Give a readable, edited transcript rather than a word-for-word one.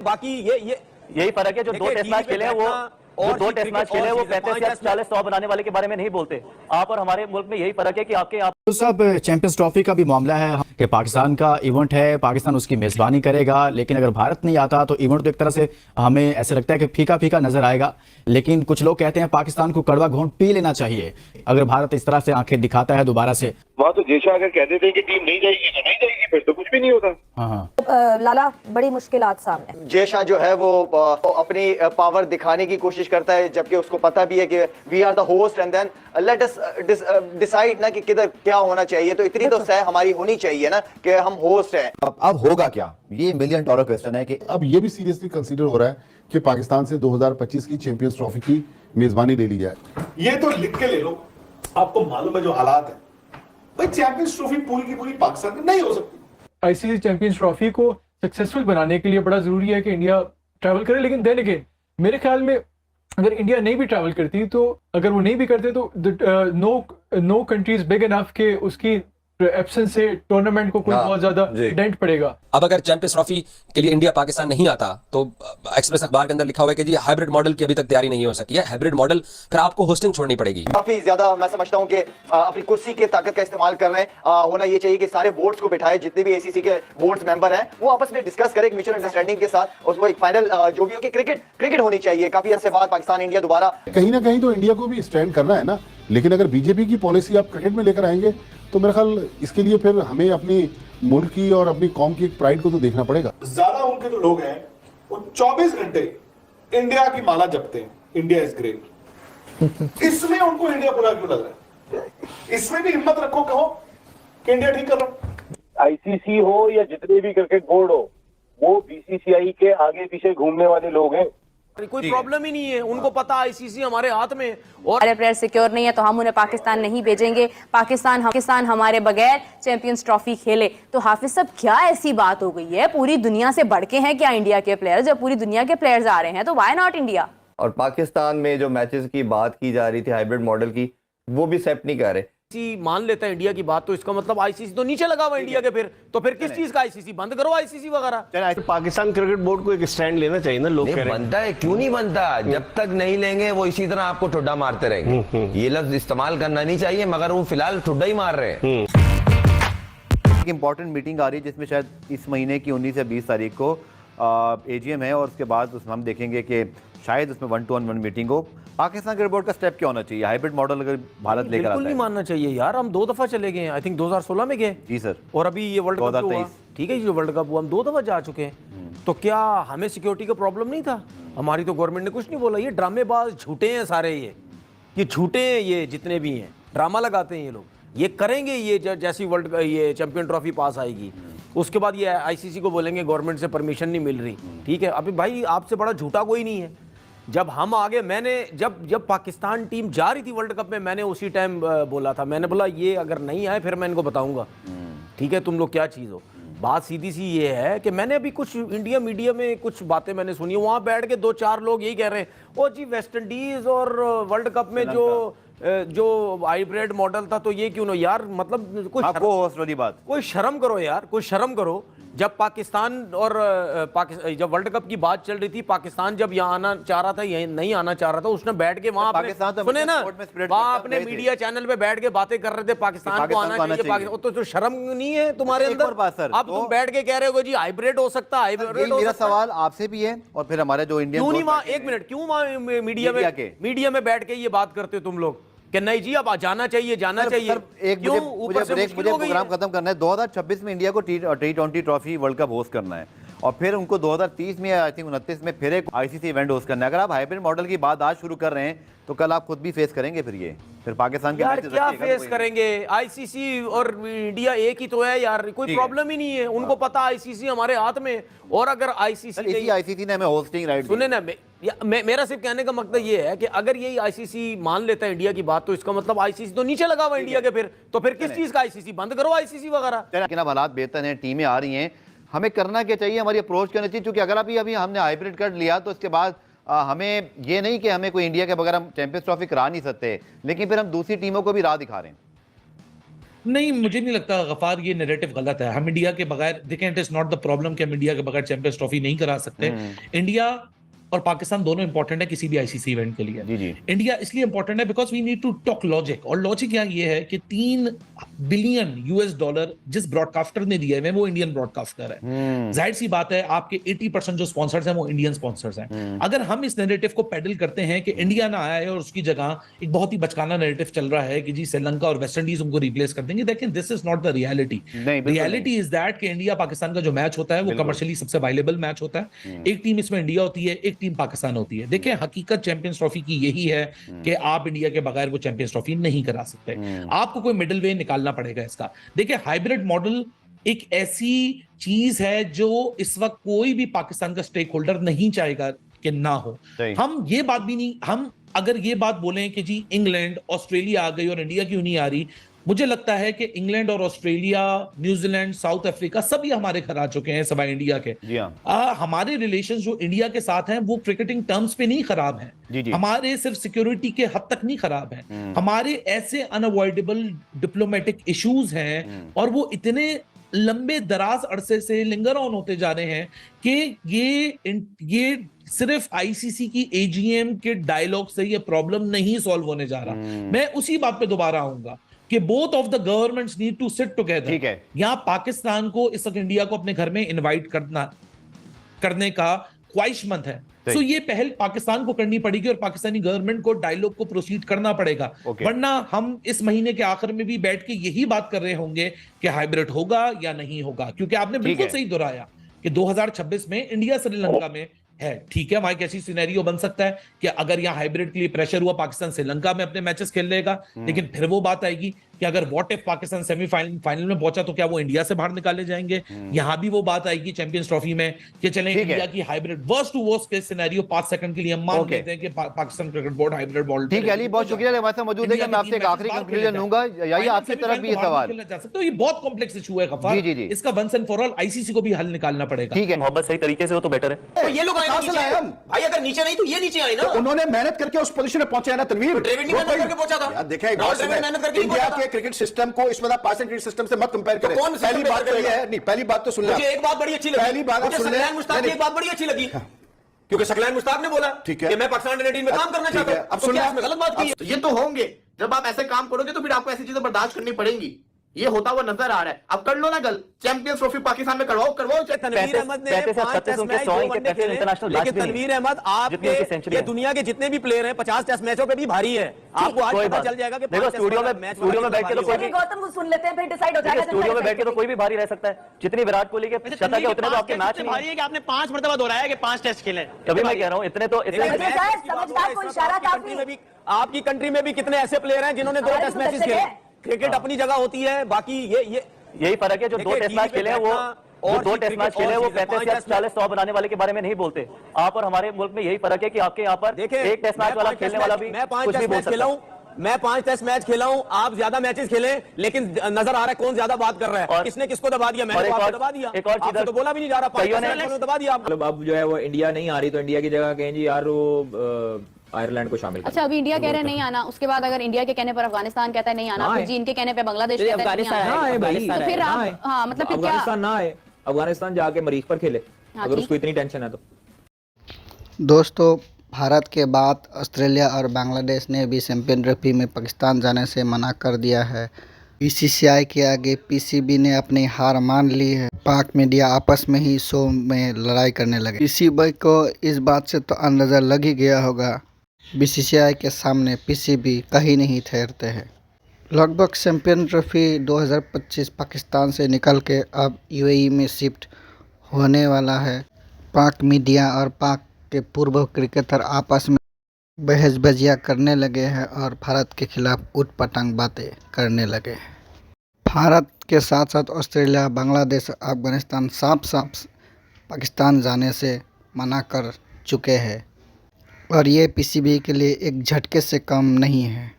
बाकी यही फर्क है। जो 2 टेस्ट मैच खेले हैं वो जो 2 टेस्ट मैच खेले वो 35 या 40 100 बनाने वाले के बारे में नहीं बोलते। आप और हमारे मुल्क में यही फर्क है कि आप तो सब चैंपियंस ट्रॉफी का भी मामला है कि पाकिस्तान का इवेंट है, पाकिस्तान उसकी मेजबानी करेगा, लेकिन अगर भारत नहीं आता तो इवेंट तो एक तरह से हमें ऐसे लगता है कि फीका फीका नजर आएगा। लेकिन कुछ लोग कहते हैं पाकिस्तान को कड़वा घोंट पी लेना चाहिए अगर भारत इस तरह से आंखें दिखाता है दोबारा से। वहाँ तो जेशा अगर कह देते हैं कि टीम नहीं जाएगी तो नहीं जाएगी, फिर तो कुछ भी नहीं होता। हाँ। लाला बड़ी मुश्किलात सामने। जेशा जो है वो अपनी पावर दिखाने की कोशिश करता है, जबकि उसको पता भी है कि we are the host and then let us decide ना कि किधर क्या होना चाहिए। तो इतनी तो सह हमारी होनी चाहिए ना कि हम होस्ट हैं। अब होगा क्या, ये $1 मिलियन क्वेश्चन है कि अब ये भी सीरियसली कंसीडर हो रहा है कि पाकिस्तान से 2025 की चैंपियंस ट्रॉफी की मेजबानी ले ली जाए। ये तो लिख के ले लो, आपको मालूम है जो हालात है भाई, चैंपियंस ट्रॉफी पूरी की पूरी पाकिस्तान में नहीं हो सकती। आईसीसी चैंपियंस ट्रॉफी को सक्सेसफुल बनाने के लिए बड़ा जरूरी है कि इंडिया ट्रैवल करे। लेकिन देन अगेन मेरे ख्याल में अगर इंडिया नहीं भी ट्रैवल करती तो अगर वो नहीं भी करते तो नो कंट्रीज बिग इनफ के उसकी एब्सेंस से टूर्नामेंट को कोई बहुत ज्यादा डेंट पड़ेगा। अब अगर चैंपियंस ट्रॉफी के लिए इंडिया पाकिस्तान नहीं आता तो एक्सप्रेस अखबार के अंदर लिखा हुआ है कि जी हाइब्रिड मॉडल की अभी तक तैयारी नहीं हो सकी है। हाइब्रिड मॉडल फिर आपको होस्टिंग छोड़नी पड़ेगी। काफी ज्यादा मैं समझता हूँ कि अपनी कुर्सी की ताकत का इस्तेमाल कर रहे हैं। होना ये चाहिए कि सारे बोर्ड्स को बिठाए, जितने भी एसीसी के बोर्ड्स मेंबर हैं वो आपस में डिस्कस करें म्यूचुअल अंडरस्टैंडिंग के साथ, उसको एक फाइनल जो भी हो कि क्रिकेट होनी चाहिए। काफी अरसे बाद पाकिस्तान इंडिया दोबारा कहीं ना कहीं तो इंडिया को भी स्टैंड करना है ना, लेकिन अगर बीजेपी की पॉलिसी आप क्रिकेट में लेकर आएंगे तो मेरा ख्याल इसके लिए फिर हमें अपनी मुल्क की और अपनी कौम की प्राइड को तो देखना पड़ेगा। ज्यादा उनके जो लोग हैं वो 24 घंटे इंडिया की माला जपते हैं, इंडिया इज ग्रेट। इसमें उनको इंडिया बुरा क्यों लग रहा है? इसमें भी हिम्मत रखो, कहो कि इंडिया ठीक कर रहा। आईसीसी हो या जितने भी क्रिकेट बोर्ड हो, वो बीसीसीआई के आगे पीछे घूमने वाले लोग हैं। कोई प्रॉब्लम ही नहीं है, उनको पता आईसीसी हमारे हाथ में और हमारे प्लेयर सिक्योर नहीं है तो हम उन्हें पाकिस्तान नहीं भेजेंगे। पाकिस्तान हमारे बगैर चैंपियंस ट्रॉफी खेले। तो हाफिज साहब क्या ऐसी बात हो गई है, पूरी दुनिया से बढ़ के हैं क्या इंडिया के प्लेयर्स? जब पूरी दुनिया के प्लेयर्स आ रहे हैं तो व्हाई नॉट इंडिया? और पाकिस्तान में जो मैचेस की बात की जा रही थी हाइब्रिड मॉडल की, वो भी एक्सेप्ट नहीं कर रहे। मान लेता है इंडिया की बात तो इसका मतलब आईसीसी तो नीचे लगा हुआ इंडिया के, फिर किस चीज का आईसीसी? बंद करो आईसीसी वगैरह। पाकिस्तान क्रिकेट बोर्ड को एक स्टैंड लेना चाहिए ना, लोग कह रहे हैं। बनता है, क्यों नहीं बनता? जब तक नहीं लेंगे वो इसी तरह आपको ठुड्डा मारते रहेंगे। ये लफ्ज इस्तेमाल करना नहीं चाहिए, मगर वो फिलहाल ठुड्डा ही मार रहे हैं। एक इंपॉर्टेंट मीटिंग आ रही है जिसमें शायद इस महीने की 19 या 20 तारीख को एजीएम है, और उसके बाद उसमें हम देखेंगे कि शायद उसमें 1-to-1 मीटिंग हो। पाकिस्तान क्रिकेट बोर्ड का स्टेप क्या होना चाहिए? हाइब्रिड मॉडल अगर भारत लेकर आता है, बिल्कुल नहीं मानना चाहिए यार। हम 2 दफा चले गए हैं, आई थिंक 2016 में गए जी सर, और अभी ये वर्ल्ड कप हुआ। ठीक है, जो वर्ल्ड कप हुआ हम 2 दफा जा चुके हैं। तो क्या हमें सिक्योरिटी का प्रॉब्लम नहीं था? हमारी तो गवर्नमेंट ने कुछ नहीं बोला। ये ड्रामेबाज झूठे हैं सारे, ये झूठे हैं, ये जितने भी हैं ड्रामा लगाते हैं ये लोग। ये करेंगे, ये जैसी ये चैंपियन ट्रॉफी पास आएगी उसके बाद ये आईसीसी को बोलेंगे गवर्नमेंट से परमिशन नहीं मिल रही। ठीक है, अभी भाई आपसे बड़ा झूठा कोई नहीं है। जब हम आगे, मैंने जब पाकिस्तान टीम जा रही थी वर्ल्ड कप में, मैंने उसी टाइम बोला था, मैंने बोला ये अगर नहीं आए फिर मैं इनको बताऊंगा, ठीक है, तुम लोग क्या चीज़ हो। बात सीधी सी ये है कि मैंने अभी कुछ इंडिया मीडिया में कुछ बातें मैंने सुनी, वहाँ बैठ के 2-4 लोग यही कह रहे हैं ओ जी वेस्ट इंडीज और वर्ल्ड कप में जो हाइब्रिड मॉडल था तो ये क्यों ना यार, मतलब कोई शर्म करो यार, कोई शर्म करो। जब पाकिस्तान और जब वर्ल्ड कप की बात चल रही थी, पाकिस्तान जब यहाँ आना चाह रहा था, यहीं नहीं आना चाह रहा था, उसने बैठ के वहां सुने ना, वहां अपने मीडिया चैनल पे बैठ के बातें कर रहे थे पाकिस्तान को आना चाहिए। तो शर्म नहीं है तुम्हारे अंदर? अब तुम बैठ के कह रहे हो जी हाइब्रिड हो सकता है, हाइब्रिड। मेरा सवाल आपसे भी है और फिर हमारे जो इंडियन, क्यों नहीं वहां, एक मिनट, क्यों वहां मीडिया में बैठ के ये बात करते हो तुम लोग कि नहीं जी अब जाना चाहिए, जाना चाहिए? मुझे प्रोग्राम खत्म करना है। 2026 में इंडिया को T20 trophy world cup host करना है और फिर उनको 2030 में आई थिंक 29 में फिर एक आईसीसी इवेंट होस्ट करना है। अगर आप हाइब्रिड मॉडल की बात आज शुरू कर रहे हैं तो कल आप खुद भी फेस करेंगे फिर पाकिस्तान के यार क्या फेस करेंगे? आईसीसी और इंडिया एक ही तो है यार, कोई प्रॉब्लम ही नहीं है। उनको पता आईसीसी हमारे हाथ में, और अगर आईसीसी ने हमें होस्टिंग राइट, सुने ना, मेरा सिर्फ कहने का मतलब ये है कि अगर यही आईसीसी मान लेता है इंडिया की बात तो इसका मतलब आईसीसी तो नीचे लगा हुआ इंडिया के, फिर किस चीज का आईसीसी? बंद करो आईसीसी वगैरह। लेकिन अब हालात बेहतर हैं, टीमें आ रही हैं, हमें करना क्या चाहिए? हमारी अप्रोच करनी चाहिए, क्योंकि अगर अभी हमने हाइब्रिड कर लिया तो इसके बाद हमें ये नहीं कि हमें कोई इंडिया के बगैर हम चैंपियंस ट्रॉफी करा नहीं सकते, लेकिन फिर हम दूसरी टीमों को भी राह दिखा रहे हैं। नहीं, मुझे नहीं लगता गफार ये नैरेटिव गलत है। हम इंडिया के बगैर देखें, it is not the problem कि हम इंडिया के बगैर चैंपियंस ट्रॉफी नहीं करा सकते। इंडिया और पाकिस्तान दोनों इंपॉर्टेंट है किसी भी आईसीसी इवेंट के लिए। जी। इंडिया इसलिए इंपॉर्टेंट है because we need to talk logic, और लॉजिक यहाँ ये है कि $3 बिलियन जिस ब्रॉडकास्टर ने दिए हैं वो इंडियन ब्रॉडकास्टर है। जाहिर सी बात है आपके 80% जो स्पॉन्सर्स हैं वो इंडियन स्पॉन्सर्स हैं। अगर हम इस नैरेटिव को पेडल करते हैं कि इंडिया ना आया है और उसकी जगह एक बहुत ही बचकाना नैरेटिव चल रहा है कि जी श्रीलंका और वेस्ट इंडीज उनको रिप्लेस कर देंगे, लेकिन this is not the reality. Reality is that कि इंडिया पाकिस्तान का जो मैच होता है वो कमर्शियली सबसे वायलेबल मैच होता है। एक टीम इसमें इंडिया होती है, एक टीम पाकिस्तान होती है। देखिए हकीकत चैंपियंस ट्रॉफी की यही है कि आप इंडिया के बगैर वो चैंपियंस ट्रॉफी नहीं करा सकते। आपको कोई मिडिल वे निकालना पड़ेगा इसका। देखिए हाइब्रिड मॉडल एक ऐसी चीज है जो इस वक्त कोई भी पाकिस्तान का स्टेक होल्डर नहीं चाहेगा कि ना हो। हम ये बात भी नहीं, हम अगर ये बात बोलें कि जी इंग्लैंड ऑस्ट्रेलिया आ गई और इंडिया क्यों नहीं आ रही, मुझे लगता है कि इंग्लैंड और ऑस्ट्रेलिया, न्यूजीलैंड, साउथ अफ्रीका सभी हमारे घर आ चुके हैं सिवाय इंडिया के। हमारे रिलेशंस जो इंडिया के साथ हैं वो क्रिकेटिंग टर्म्स पे नहीं खराब हैं। हमारे सिर्फ सिक्योरिटी के हद तक नहीं खराब हैं। हमारे ऐसे अनअवॉइडेबल डिप्लोमेटिक इश्यूज हैं और वो इतने लंबे दराज अरसे से लिंगर ऑन होते जा रहे हैं कि ये सिर्फ आईसीसी की एजीएम के डायलॉग से ये प्रॉब्लम नहीं सॉल्व होने जा रहा। मैं उसी बात पे दोबारा आऊंगा कि both of the governments need to sit together. ठीक है, यहां पाकिस्तान को इस वक्त इंडिया को अपने घर में इनवाइट करने का ख्वाहिशमंद है, तो ये पहल पाकिस्तान को करनी पड़ेगी और पाकिस्तानी गवर्नमेंट को डायलॉग को प्रोसीड करना पड़ेगा। वरना हम इस महीने के आखिर में भी बैठ के यही बात कर रहे होंगे कि हाइब्रिड होगा या नहीं होगा, क्योंकि आपने बिल्कुल सही दोहराया कि 2026 में इंडिया श्रीलंका में है। ठीक है, वहां एक ऐसी सिनेरियो बन सकता है कि अगर यहाँ हाइब्रिड के लिए प्रेशर हुआ पाकिस्तान श्रीलंका में अपने मैचेस खेल लेगा, लेकिन फिर वो बात आएगी कि अगर व्हाट इफ पाकिस्तान सेमीफाइनल में पहुंचा तो क्या वो इंडिया से बाहर निकाले जाएंगे। यहां भी वो बात आएगी चैंपियंस ट्रॉफी में कि चलें इंडिया की हाइब्रिड वर्स्ट टू वर्स्ट के सिनेरियो 5 सेकंड के लिए हम मान लेते हैं कि Pakistan cricket board hybrid ball. ठीक है अली, बहुत शुक्रिया हमारे साथ मौजूद है। मैं आपसे एक आखिरी कंक्लूजन लूंगा, यही आपकी तरफ भी ये सवाल। तो ये बहुत कॉम्प्लेक्स इशू है गफार, इसका once and for all ICC को भी हल निकालना पड़ेगा। ठीक है, मोहब्बत सही तरीके से हो तो बेटर है। ये लोग भाई अगर नीचे नहीं तो ये नीचे आए ना। उन्होंने मेहनत करके उस पोजीशन में पहुंचे ना तनवीर। ड्रेविड नहीं मेहनत करके पहुंचा था। देखें इंडिया के क्रिकेट सिस्टम को इसमें पाकिस्तान क्रिकेट सिस्टम से मत कंपेयर करें। पहली बात तो ये है, नहीं पहली बात तो सुन ले। मुझे एक बात बड़ी अच्छी लगी, पहली बात सुन ले, मुश्ताक की एक बात बड़ी अच्छी लगी क्योंकि शकलैन मुश्ताक ने बोला ठीक है कि मैं पाकिस्तान अंडर 19 में काम करना चाहता हूं। अब सुन ले, आपने गलत बात की है। तो ये तो होंगे, जब आप ऐसे काम करोगे तो फिर आपको ऐसी चीजें बर्दाश्त करनी पड़ेंगी। ये होता हुआ नजर आ रहा है। अब कर लो ना गल, चैंपियंस ट्रॉफी पाकिस्तान में करवाओ। तनवीर अहमद ने 5 टेस्ट मैच 2 वनडे खेले, लेकिन तनवीर अहमद आपके ये दुनिया के जितने भी प्लेयर हैं 50 टेस्ट मैचों पे भी भारी है। आपको आज पता चल जाएगा कि स्टूडियो में बैठ के तो गौतम को सुन लेते हैं, फिर डिसाइड हो जाएगा। स्टूडियो में बैठ के तो कोई भी भारी रह सकता है। जितनी विराट कोहली के शतक है उतने तो आपके मैच नहीं भारी है कि आपने 5 मरतबा दोहराया कि 5 टेस्ट खेले। तभी मैं कह रहा हूं इतने तो समझदार को इशारा काफी। आपकी कंट्री में भी कितने ऐसे प्लेयर हैं जिन्होंने 2 टेस्ट मैचेस खेले। क्रिकेट अपनी जगह होती है, बाकी यही फर्क है। जो 2 टेस्ट मैच खेले हैं वो 35 या 40 100 बनाने वाले के बारे में नहीं बोलते। आप और हमारे मुल्क में यही फर्क है कि आपके यहाँ पर एक टेस्ट मैच वाला खेलने वाला भी कुछ भी बोल सकता है। मैं 5 टेस्ट मैच खेला हूं, आप ज्यादा मैचेस खेले, लेकिन नजर आ रहा है कौन ज्यादा बात कर रहा है। किसने किसको दबा दिया? मैंने आपको दबा दिया। एक और चीज तो बोला भी नहीं जा रहा, 5 मैच दबा दिया। अब जो है वो इंडिया नहीं आ रही तो इंडिया की जगह कहें जी यार वो आयरलैंड को शामिल। अच्छा, अभी इंडिया कह रहे हैं नहीं आना, उसके बाद अगर इंडिया के कहने पर अफगानिस्तान कहता है नहीं आना, फिर जी इनके कहने पे बांग्लादेश कहता है नहीं आना, तो फिर आप हाँ मतलब फिर क्या? अफगानिस्तान ना आए, अफगानिस्तान जाके मरीख पर खेले अगर उसको इतनी टेंशन है तो। दोस्तों, भारत के बाद ऑस्ट्रेलिया और बांग्लादेश ने भी चैंपियन ट्रॉफी में पाकिस्तान जाने से मना कर दिया है। बीसीसीआई के आगे पीसीबी ने अपनी हार मान ली है। पाक मीडिया आपस में ही शो में लड़ाई करने लगे। पीसीबी को इस बात से तो अंदाज़ा लग ही गया होगा, बीसीसीआई के सामने पीसीबी कहीं नहीं ठहरते हैं। लगभग चैंपियन ट्रॉफी 2025 पाकिस्तान से निकल के अब यूएई में शिफ्ट होने वाला है। पाक मीडिया और पाक के पूर्व क्रिकेटर आपस में बहसबाजियाँ करने लगे हैं और भारत के खिलाफ उटपटांग बातें करने लगे हैं। भारत के साथ साथ ऑस्ट्रेलिया, बांग्लादेश, अफगानिस्तान साफ पाकिस्तान जाने से मना कर चुके हैं और ये पीसीबी के लिए एक झटके से कम नहीं है।